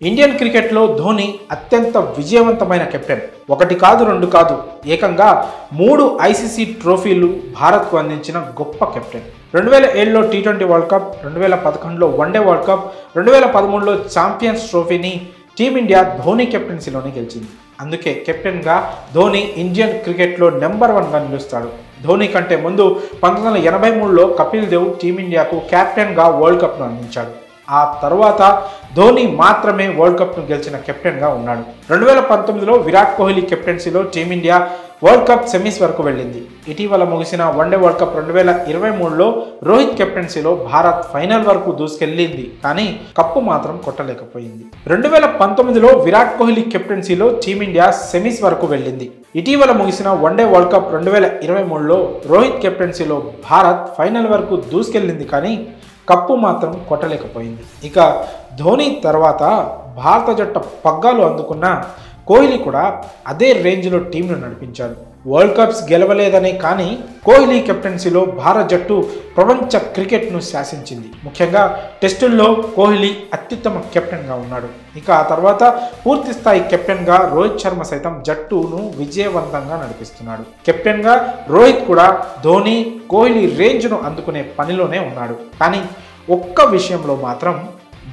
Indian క్రికెట్లో ధోని అత్యంత విజయవంతమైన కెప్టెన్. ఒకటి కాదు, రెండు కాదు, ఏకంగా 3 ఐసీసీ ట్రోఫీలు భారత్కు అందించిన గొప్ప కెప్టెన్. 2007లో టీ20 వరల్డ్ కప్, 2011లో వన్డే వరల్డ్ కప్, 2013లో ఛాంపియన్స్ ట్రోఫీని టీమిండియా ధోని కెప్టెన్సీలోనే గెలిచింది. అందుకే కెప్టెన్గా ధోని ఇండియన్ క్రికెట్లో నెంబర్ 1గా నిలుస్తాడు. ధోని కంటే ముందు 1983లో కపిల్ దేవ్ టీమిండియాకు కెప్టెన్గా వరల్డ్ కప్ను అందించాడు. ఆ తర్వాత ధోని మాత్రమే వరల్డ్ కప్ను గెలిచిన కెప్టెన్గా ఉన్నాడు. 2019లో విరాట్ కోహ్లీ కెప్టెన్సీలో టీమిండియా వరల్డ్ కప్ సెమీస్ వరకు వెళ్ళింది. ఇటీవల ముగిసిన వన్డే వరల్డ్ కప్ 2023లో రోహిత్ కెప్టెన్సీలో భారత్ ఫైనల్ వరకు దూసుకెళ్లింది, కానీ కప్పు మాత్రం కొట్టలేకపోయింది. 2019లో విరాట్ కోహ్లీ కెప్టెన్సీలో టీమిండియా సెమీస్ వరకు వెళ్ళింది. ఇటీవల ముగిసిన వన్డే వరల్డ్ కప్ 2023లో రోహిత్ కెప్టెన్సీలో భారత్ ఫైనల్ వరకు దూసుకెళ్లింది, కానీ కప్పు మాత్రం కొట్టలేకపోయింది. ఇక ధోని తర్వాత భారత జట్టు పగ్గాలు అందుకున్న కోహ్లీ కూడా అదే రేంజ్లో టీంను నడిపించాడు. వరల్డ్ కప్స్ గెలవలేదనే కానీ కోహ్లీ కెప్టెన్సీలో భారత జట్టు ప్రపంచ క్రికెట్ను శాసించింది. ముఖ్యంగా టెస్టుల్లో కోహ్లీ అత్యుత్తమ కెప్టెన్గా ఉన్నాడు. ఇక ఆ తర్వాత పూర్తి స్థాయి కెప్టెన్గా రోహిత్ శర్మ సైతం జట్టును విజయవంతంగా నడిపిస్తున్నాడు. కెప్టెన్గా రోహిత్ కూడా ధోని, కోహ్లీ రేంజ్ను అందుకునే పనిలోనే ఉన్నాడు. కానీ ఒక్క విషయంలో మాత్రం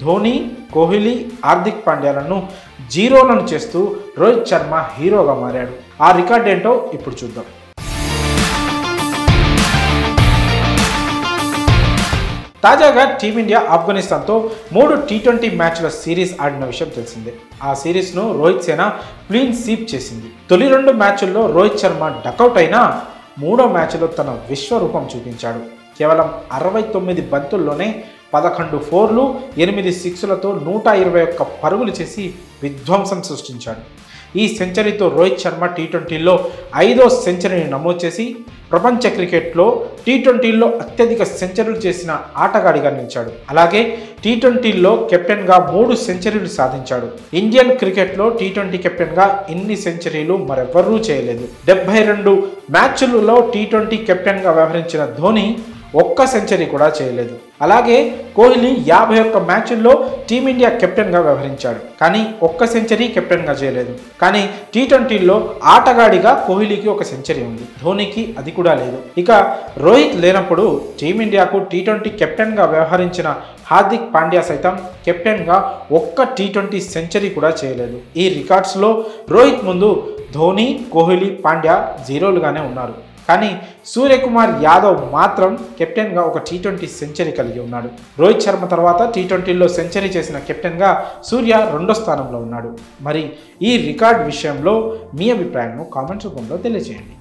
ధోని, కోహ్లీ, హార్దిక్ పాండ్యాలను జీరోలను చేస్తూ రోహిత్ శర్మ హీరోగా మారాడు. ఆ రికార్డ్ ఏంటో ఇప్పుడు చూద్దాం. తాజాగా టీమిండియా ఆఫ్ఘనిస్తాన్తో 3 టీ20 మ్యాచ్ల సిరీస్ ఆడిన విషయం తెలిసిందే. ఆ సిరీస్ను రోహిత్ సేన క్లీన్ స్వీప్ చేసింది. తొలి 2 మ్యాచ్ల్లో రోహిత్ శర్మ డకౌట్ అయినా 3వ మ్యాచ్లో తన విశ్వరూపం చూపించాడు. కేవలం 69 బంతుల్లోనే 11 4లు, 8 6లతో 121 పరుగులు చేసి విధ్వంసం సృష్టించాడు. ఈ సెంచరీతో రోహిత్ శర్మ టీ20లో 5వ సెంచరీని నమోదు చేసి ప్రపంచ క్రికెట్లో టీ20లో అత్యధిక సెంచరీలు చేసిన ఆటగాడిగా నిలిచాడు. అలాగే టీ20లో కెప్టెన్గా 3 సెంచరీలు సాధించాడు. ఇండియన్ క్రికెట్లో టీ20 కెప్టెన్గా ఇన్ని సెంచరీలు మరెవ్వరూ చేయలేదు. 72 మ్యాచ్లలో టీ20 కెప్టెన్గా వ్యవహరించిన ధోని ఒక్క సెంచరీ కూడా చేయలేదు. అలాగే కోహ్లీ 51 మ్యాచ్ల్లో టీమిండియా కెప్టెన్గా వ్యవహరించాడు, కానీ ఒక్క సెంచరీ కెప్టెన్గా చేయలేదు. కానీ టీ20లో ఆటగాడిగా కోహ్లీకి 1 సెంచరీ ఉంది, ధోనికి అది కూడా లేదు. ఇక రోహిత్ లేనప్పుడు టీమిండియాకు టీ20 కెప్టెన్గా వ్యవహరించిన హార్దిక్ పాండ్యా సైతం కెప్టెన్గా ఒక్క టీ20 సెంచరీ కూడా చేయలేదు. ఈ రికార్డ్స్లో రోహిత్ ముందు ధోని, కోహ్లీ, పాండ్యా జీరోలుగానే ఉన్నారు. కానీ సూర్యకుమార్ యాదవ్ మాత్రం కెప్టెన్గా 1 టీ20 సెంచరీ కలిగి ఉన్నాడు. రోహిత్ శర్మ తర్వాత టీ20లో సెంచరీ చేసిన కెప్టెన్గా సూర్య 2వ స్థానంలో ఉన్నాడు. మరి ఈ రికార్డ్ విషయంలో మీ అభిప్రాయాన్ని కామెంట్స్ రూపంలో తెలియజేయండి.